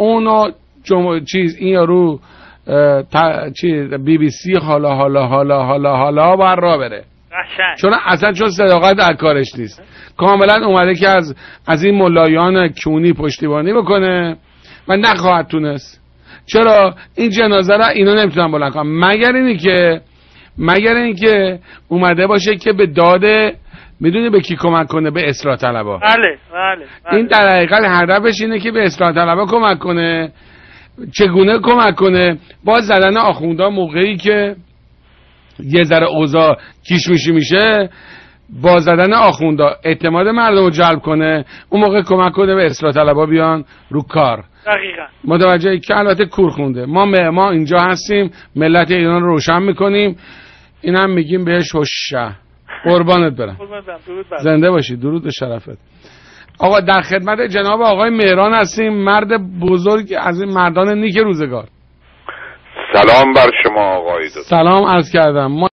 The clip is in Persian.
اونو این یارو BBC حالا باید را بره، چون صداقت در کارش نیست. کاملا اومده که از این ملایان کونی پشتیبانی بکنه و نخواهد تونست. چرا این جنازه را اینا نمیتونن بلند کنن مگر اینکه اومده باشه که به داد، میدونی به کی کمک کنه؟ به اصلاح طلبا. بله. این در حقیقت هدفش اینه که به اصلاح طلبا کمک کنه. چگونه کمک کنه؟ با زدن آخوندا موقعی که یه ذره اوضاع کیشمیشی میشه، با زدن آخوندا اعتماد مردم رو جلب کنه، اون موقع کمک کنه به اصلاح طلبا بیان رو کار. دقیقاً. متوجه که البته کور خونده. ما اینجا هستیم، ملت ایران رو روشن میکنیم. این هم میگیم بهش هوشه. قربانت برم. زنده باشی. درود به شرفت. آقا در خدمت جناب آقای مهران هستیم، مرد بزرگ از این مردان نیک روزگار. سلام بر شما آقای دکتر. سلام عرض کردم. ما